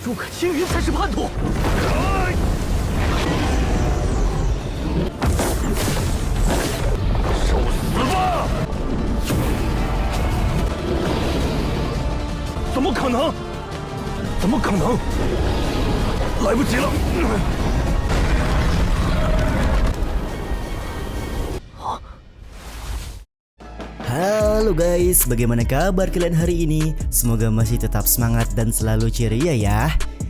诸葛青云才是叛徒！受死吧！怎么可能？怎么可能？来不及了！Halo guys, bagaimana kabar kalian hari ini? Semoga masih tetap semangat dan selalu ceria ya.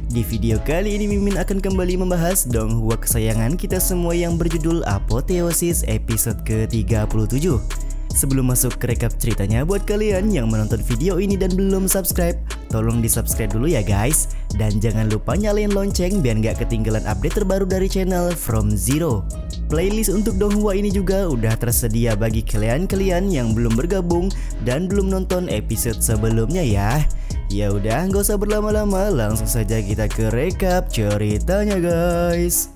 Di video kali ini Mimin akan kembali membahas donghua kesayangan kita semua yang berjudul Apotheosis episode ke-37. Sebelum masuk ke rekap ceritanya, buat kalian yang menonton video ini dan belum subscribe, tolong di subscribe dulu ya guys. Dan jangan lupa nyalain lonceng biar gak ketinggalan update terbaru dari channel From Zero. Playlist untuk donghua ini juga udah tersedia bagi kalian-kalian yang belum bergabung dan belum nonton episode sebelumnya ya. Ya udah, nggak usah berlama-lama, langsung saja kita ke rekap ceritanya guys.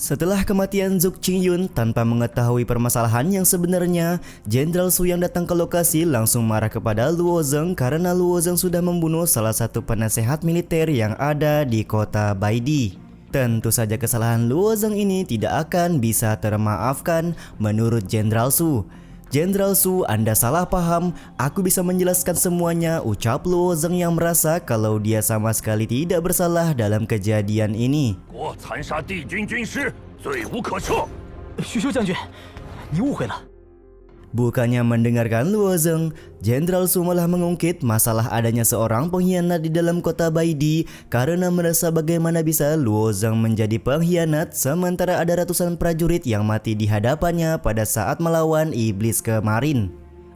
Setelah kematian Zhou Qingyun tanpa mengetahui permasalahan yang sebenarnya, Jenderal Su yang datang ke lokasi langsung marah kepada Luo Zeng karena Luo Zeng sudah membunuh salah satu penasehat militer yang ada di kota Baidi. Tentu saja kesalahan Luo Zeng ini tidak akan bisa termaafkan menurut Jenderal Su. Jenderal Su, Anda salah paham, aku bisa menjelaskan semuanya, ucap Luo Zeng yang merasa kalau dia sama sekali tidak bersalah dalam kejadian ini. 徐修将军，你误会了。 Bukannya mendengarkan Luo Zeng, Jenderal Su malah mengungkit masalah adanya seorang pengkhianat di dalam kota Baidi karena merasa bagaimana bisa Luo Zeng menjadi pengkhianat sementara ada ratusan prajurit yang mati di hadapannya pada saat melawan iblis kemarin.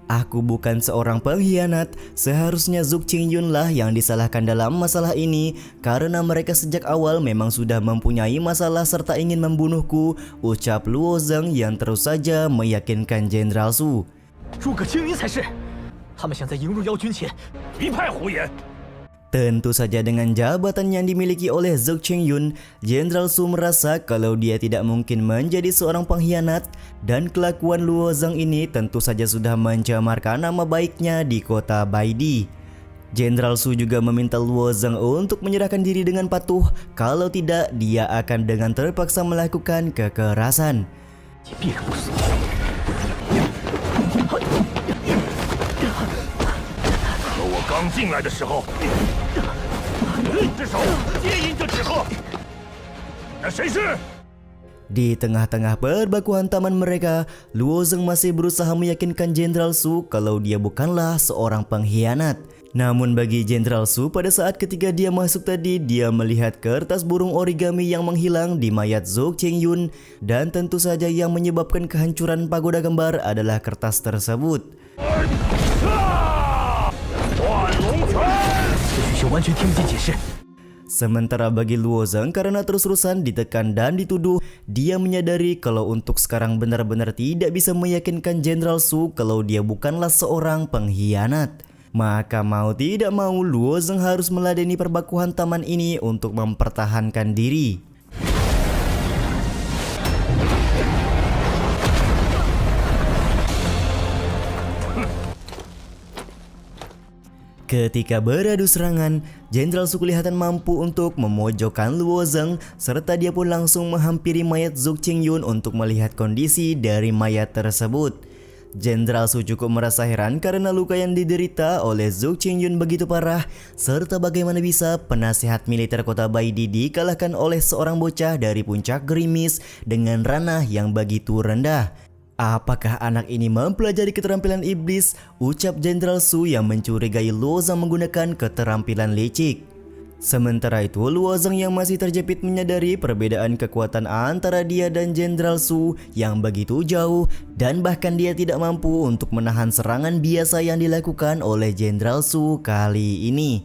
Aku bukan seorang pengkhianat, seharusnya Zhou Qingyun lah yang disalahkan dalam masalah ini karena mereka sejak awal memang sudah mempunyai masalah serta ingin membunuhku, ucap Luo Zeng yang terus saja meyakinkan Jenderal Su. 诸葛青云才是，他们想在迎入妖军前一派胡言。 Tentu saja dengan jabatan yang dimiliki oleh Zhou Qingyun, Jenderal Su merasa kalau dia tidak mungkin menjadi seorang pengkhianat dan kelakuan Luo Zeng ini tentu saja sudah mencemarkan nama baiknya di kota Baidi. Jenderal Su juga meminta Luo Zeng untuk menyerahkan diri dengan patuh, kalau tidak dia akan dengan terpaksa melakukan kekerasan. 刚进来的时候，一只手接应就止喝。那谁是？ Di tengah-tengah perbakuan taman mereka, Luo Zeng masih berusaha meyakinkan Jenderal Su kalau dia bukanlah seorang pengkhianat. Namun bagi Jenderal Su pada saat ketika dia masuk tadi, dia melihat kertas burung origami yang menghilang di mayat Zhou Qingyun dan tentu saja yang menyebabkan kehancuran pagoda kembar adalah kertas tersebut. Sementara bagi Luo Zeng karena terus-terusan ditekan dan dituduh, dia menyadari kalau untuk sekarang benar-benar tidak bisa meyakinkan Jenderal Su kalau dia bukanlah seorang pengkhianat. Maka mau tidak mau Luo Zeng harus meladeni perbakuan taman ini untuk mempertahankan diri. Ketika beradu serangan, Jenderal Su kelihatan mampu untuk memojokkan Luo Zeng serta dia pun langsung menghampiri mayat Zhou Qingyun untuk melihat kondisi dari mayat tersebut. Jenderal Su cukup merasa heran karena luka yang diderita oleh Zhou Qingyun begitu parah serta bagaimana bisa penasehat militer kota Baidi dikalahkan oleh seorang bocah dari puncak gerimis dengan ranah yang begitu rendah. Apakah anak ini mempelajari keterampilan iblis? Ucap Jenderal Su yang mencurigai Luo Zeng menggunakan keterampilan licik. Sementara itu Luo Zeng yang masih terjepit menyadari perbedaan kekuatan antara dia dan Jenderal Su yang begitu jauh dan bahkan dia tidak mampu untuk menahan serangan biasa yang dilakukan oleh Jenderal Su kali ini.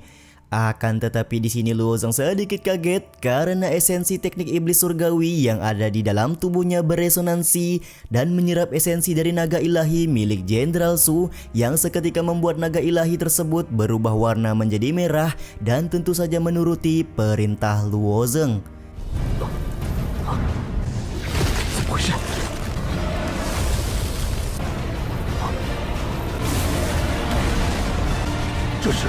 Akan tetapi di sini Luo Zeng sedikit kaget karena esensi teknik iblis surgawi yang ada di dalam tubuhnya beresonansi dan menyerap esensi dari naga ilahi milik Jenderal Su yang seketika membuat naga ilahi tersebut berubah warna menjadi merah dan tentu saja menuruti perintah Luo Zeng. 么回事？这是。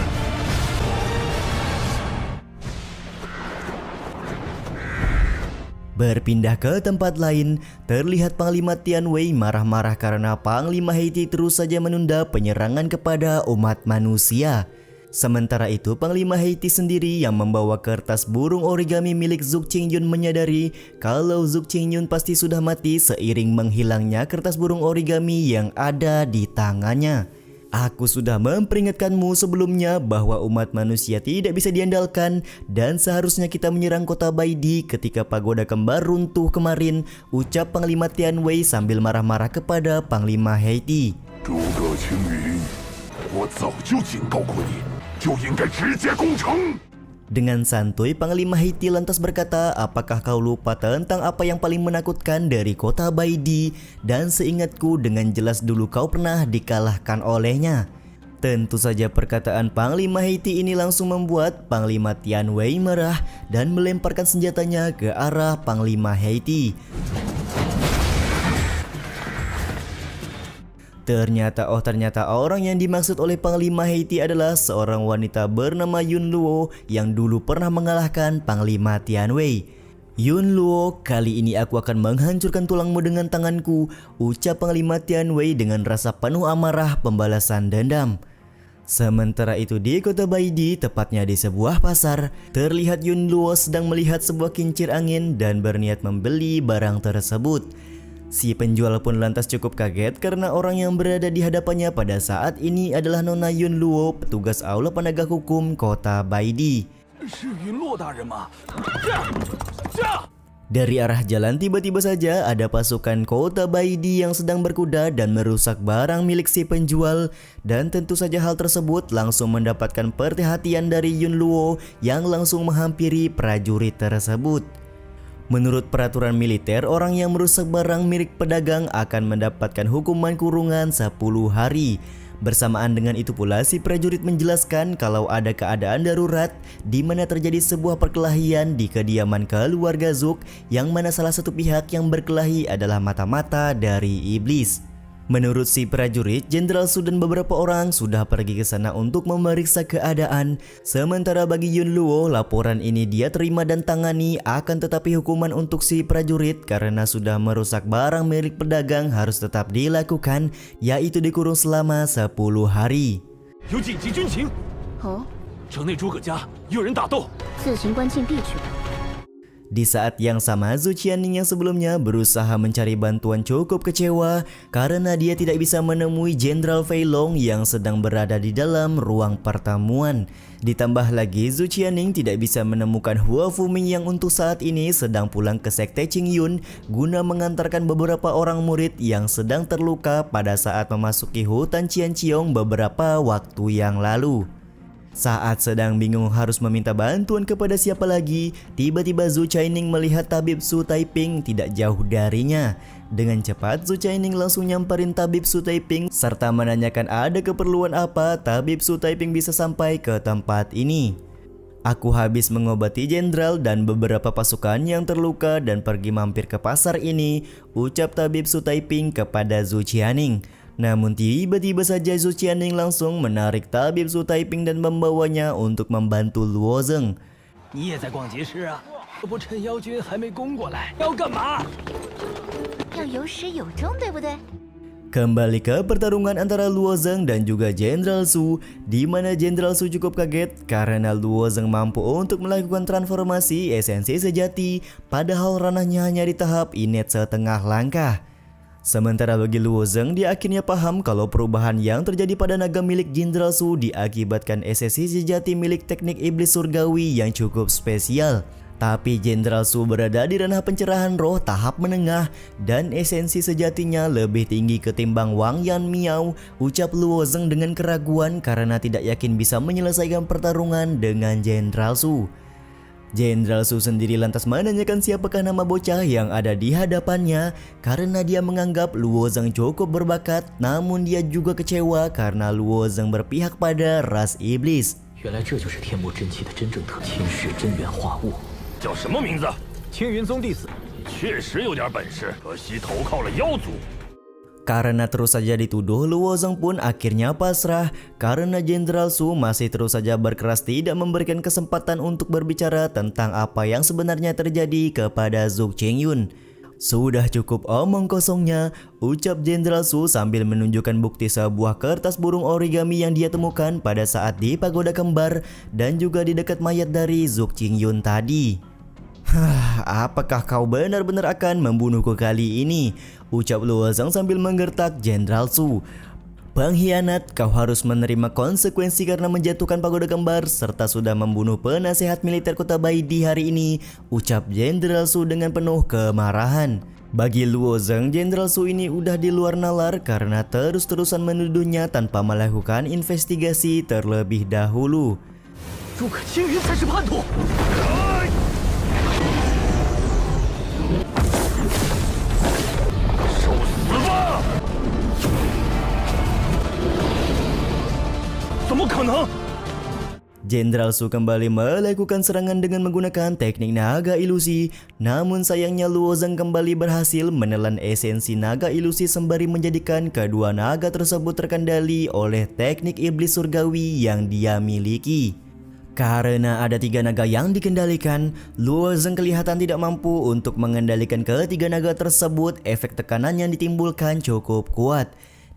Berpindah ke tempat lain, terlihat Panglima Tianwei marah-marah karena Panglima Heiti terus saja menunda penyerangan kepada umat manusia. Sementara itu, Panglima Heiti sendiri yang membawa kertas burung origami milik Zhou Qingyun menyadari kalau Zhou Qingyun pasti sudah mati seiring menghilangnya kertas burung origami yang ada di tangannya. Aku sudah memperingatkanmu sebelumnya bahwa umat manusia tidak bisa diandalkan dan seharusnya kita menyerang kota Baidi ketika pagoda kembar runtuh kemarin, ucap Panglima Tianwei sambil marah-marah kepada Panglima Heiti. Dengan santuy, Panglima Heiti lantas berkata, apakah kau lupa tentang apa yang paling menakutkan dari kota Baidi? Dan seingatku dengan jelas dulu kau pernah dikalahkan olehnya. Tentu saja perkataan Panglima Heiti ini langsung membuat Panglima Tianwei marah dan melemparkan senjatanya ke arah Panglima Heiti. Ternyata orang yang dimaksud oleh Panglima Heiti adalah seorang wanita bernama Yun Luo yang dulu pernah mengalahkan Panglima Tianwei. Yun Luo, kali ini aku akan menghancurkan tulangmu dengan tanganku, ucap Panglima Tianwei dengan rasa penuh amarah pembalasan dendam. Sementara itu di kota Baidi, tepatnya di sebuah pasar, terlihat Yun Luo sedang melihat sebuah kincir angin dan berniat membeli barang tersebut. Si penjual pun lantas cukup kaget karena orang yang berada di hadapannya pada saat ini adalah Nona Yun Luo, petugas aula penegak hukum kota Baidi. Dari arah jalan tiba-tiba saja ada pasukan kota Baidi yang sedang berkuda dan merusak barang milik si penjual, dan tentu saja hal tersebut langsung mendapatkan perhatian dari Yun Luo yang langsung menghampiri prajurit tersebut. Menurut peraturan militer, orang yang merusak barang milik pedagang akan mendapatkan hukuman kurungan 10 hari. Bersamaan dengan itu pula si prajurit menjelaskan kalau ada keadaan darurat di mana terjadi sebuah perkelahian di kediaman keluarga Zhou yang mana salah satu pihak yang berkelahi adalah mata-mata dari iblis. Menurut si prajurit, Jenderal Su dan beberapa orang sudah pergi ke sana untuk memeriksa keadaan. Sementara bagi Yun Luo, laporan ini dia terima dan tangani, akan tetapi hukuman untuk si prajurit karena sudah merusak barang milik pedagang harus tetap dilakukan, yaitu dikurung selama 10 hari. Di saat yang sama, Zhu Qianning yang sebelumnya berusaha mencari bantuan cukup kecewa karena dia tidak bisa menemui Jenderal Fei Long yang sedang berada di dalam ruang pertemuan. Ditambah lagi, Zhu Qianning tidak bisa menemukan Hua Fuming yang untuk saat ini sedang pulang ke Sekte Qingyun guna mengantarkan beberapa orang murid yang sedang terluka pada saat memasuki hutan Qianqiong beberapa waktu yang lalu. Saat sedang bingung harus meminta bantuan kepada siapa lagi, tiba-tiba Zhu Qianning melihat Tabib Su Taiping tidak jauh darinya. Dengan cepat, Zhu Qianning langsung nyamperin Tabib Su Taiping serta menanyakan ada keperluan apa Tabib Su Taiping bisa sampai ke tempat ini. Aku habis mengobati jenderal dan beberapa pasukan yang terluka dan pergi mampir ke pasar ini, ucap Tabib Su Taiping kepada Zhu Qianning. Namun tiba-tiba saja Zhu Qianning langsung menarik Tabib Su Taiping dan membawanya untuk membantu Luo Zeng. Kembali ke pertarungan antara Luo Zeng dan juga Jenderal Su, di mana Jenderal Su cukup kaget karena Luo Zeng mampu untuk melakukan transformasi esensi sejati, padahal ranahnya hanya di tahap inet setengah langkah. Sementara bagi Luo Zeng, dia akhirnya paham kalau perubahan yang terjadi pada naga milik Jenderal Su diakibatkan esensi sejati milik teknik iblis surgawi yang cukup spesial. Tapi Jenderal Su berada di ranah pencerahan roh tahap menengah dan esensi sejatinya lebih tinggi ketimbang Wang Yan Miao, ucap Luo Zeng dengan keraguan karena tidak yakin bisa menyelesaikan pertarungan dengan Jenderal Su. Jenderal Su sendiri lantas menanyakan siapakah nama bocah yang ada di hadapannya karena dia menganggap Luo Zeng cukup berbakat, namun dia juga kecewa karena Luo Zeng berpihak pada ras iblis. 确实有点本事，可惜投靠了妖族。 Karena terus saja dituduh, Luo Zeng pun akhirnya pasrah karena Jenderal Su masih terus saja berkeras tidak memberikan kesempatan untuk berbicara tentang apa yang sebenarnya terjadi kepada Zhou Qingyun. Sudah cukup omong kosongnya, ucap Jenderal Su sambil menunjukkan bukti sebuah kertas burung origami yang dia temukan pada saat di Pagoda Kembar dan juga di dekat mayat dari Zhou Qingyun tadi. Apakah kau benar-benar akan membunuhku kali ini? Ucap Luo Zeng sambil menggertak Jenderal Su. Pengkhianat, kau harus menerima konsekuensi karena menjatuhkan Pagoda Kembar serta sudah membunuh penasehat militer kota Baidi hari ini, ucap Jenderal Su dengan penuh kemarahan. Bagi Luo Zeng, Jenderal Su ini udah di luar nalar karena terus-terusan menuduhnya tanpa melakukan investigasi terlebih dahulu. 诸葛青云才是叛徒！ 受死吧！怎么可能？ Jenderal Su kembali melakukan serangan dengan menggunakan teknik naga ilusi. Namun sayangnya Luo Zeng kembali berhasil menelan esensi naga ilusi sembari menjadikan kedua naga tersebut terkendali oleh teknik iblis surgawi yang dia miliki. Karena ada 3 naga yang dikendalikan, Luo Zeng kelihatan tidak mampu untuk mengendalikan ketiga naga tersebut. Efek tekanan yang ditimbulkan cukup kuat.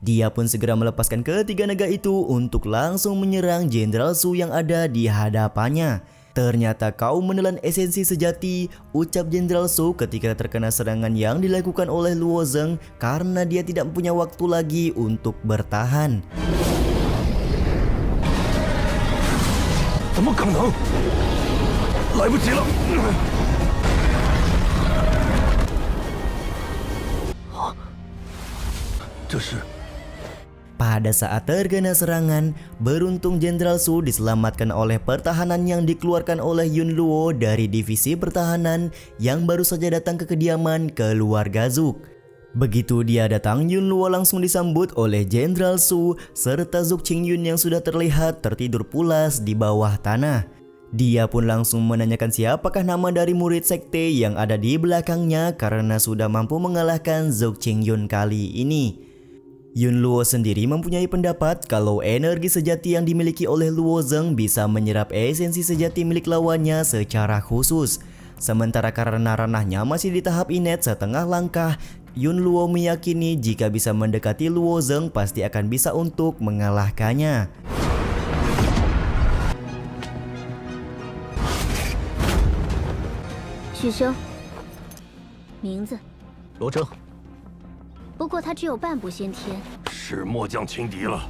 Dia pun segera melepaskan ketiga naga itu untuk langsung menyerang Jenderal Su yang ada di hadapannya. Ternyata kau menelan esensi sejati, ucap Jenderal Su ketika terkena serangan yang dilakukan oleh Luo Zeng karena dia tidak punya waktu lagi untuk bertahan. 怎么可能？来不及了！啊，这是 Pada saat terkena serangan, beruntung Jenderal Su diselamatkan oleh pertahanan yang dikeluarkan oleh Yun Luo dari divisi pertahanan yang baru saja datang ke kediaman keluarga Zhou. Begitu dia datang, Yun Luo langsung disambut oleh Jenderal Su serta Zhou Qingyun yang sudah terlihat tertidur pulas di bawah tanah. Dia pun langsung menanyakan siapakah nama dari murid sekte yang ada di belakangnya karena sudah mampu mengalahkan Zhou Qingyun kali ini. Yun Luo sendiri mempunyai pendapat kalau energi sejati yang dimiliki oleh Luo Zeng bisa menyerap esensi sejati milik lawannya secara khusus. Sementara karena ranahnya masih di tahap inet setengah langkah, Yun Luo meyakini jika bisa mendekati Luo Zeng pasti akan bisa untuk mengalahkannya.许兄，名字？罗征，不过他只有半步先天。是末将轻敌了。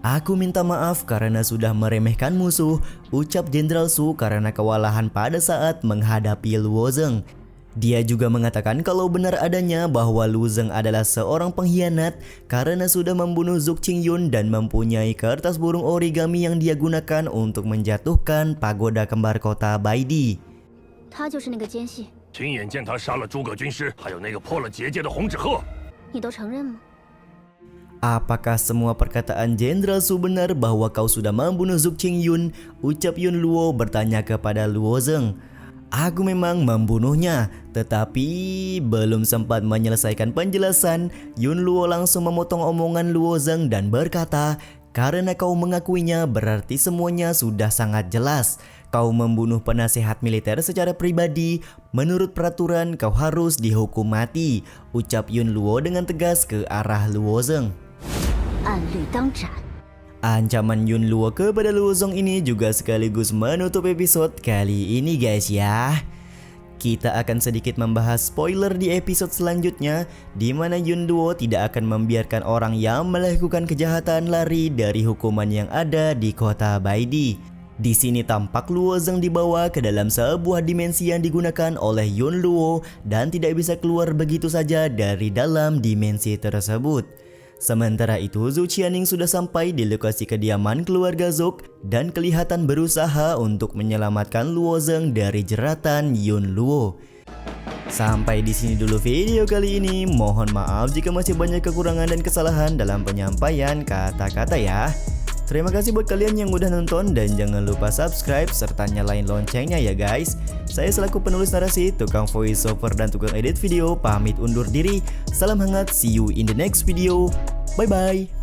Aku minta maaf karena sudah meremehkan musuh, ucap Jenderal Su karena kewalahan pada saat menghadapi Luo Zeng. Dia juga mengatakan kalau benar adanya bahwa Luo Zeng adalah seorang pengkhianat karena sudah membunuh Zhou Qingyun dan mempunyai kertas burung origami yang dia gunakan untuk menjatuhkan pagoda kembar kota Baidi. 他就是那个奸细， 亲眼见他杀了诸葛军师，还有那个破了结界的红纸鹤。 你都承认吗？ Apakah semua perkataan Jenderal Su benar bahwa kau sudah membunuh Zhou Qingyun? Ucap Yun Luo bertanya kepada Luo Zeng. Aku memang membunuhnya, tetapi belum sempat menyelesaikan penjelasan, Yun Luo langsung memotong omongan Luo Zeng dan berkata, karena kau mengakuinya berarti semuanya sudah sangat jelas. Kau membunuh penasehat militer secara pribadi, menurut peraturan kau harus dihukum mati, ucap Yun Luo dengan tegas ke arah Luo Zeng. 按律当斩。 Ancaman Yun Luo kepada Luo Zeng ini juga sekaligus menutup episode kali ini guys ya. Kita akan sedikit membahas spoiler di episode selanjutnya di mana Yun Luo tidak akan membiarkan orang yang melakukan kejahatan lari dari hukuman yang ada di kota Baidi. Di sini tampak Luo Zeng dibawa ke dalam sebuah dimensi yang digunakan oleh Yun Luo dan tidak bisa keluar begitu saja dari dalam dimensi tersebut. Sementara itu, Zhou Qianing sudah sampai di lokasi kediaman keluarga Zhou dan kelihatan berusaha untuk menyelamatkan Luo Zeng dari jeratan Yun Luo. Sampai di sini dulu video kali ini. Mohon maaf jika masih banyak kekurangan dan kesalahan dalam penyampaian kata-kata ya. Terima kasih buat kalian yang udah nonton dan jangan lupa subscribe serta nyalain loncengnya ya guys. Saya selaku penulis narasi, tukang voice over dan tukang edit video pamit undur diri. Salam hangat, see you in the next video. Bye bye.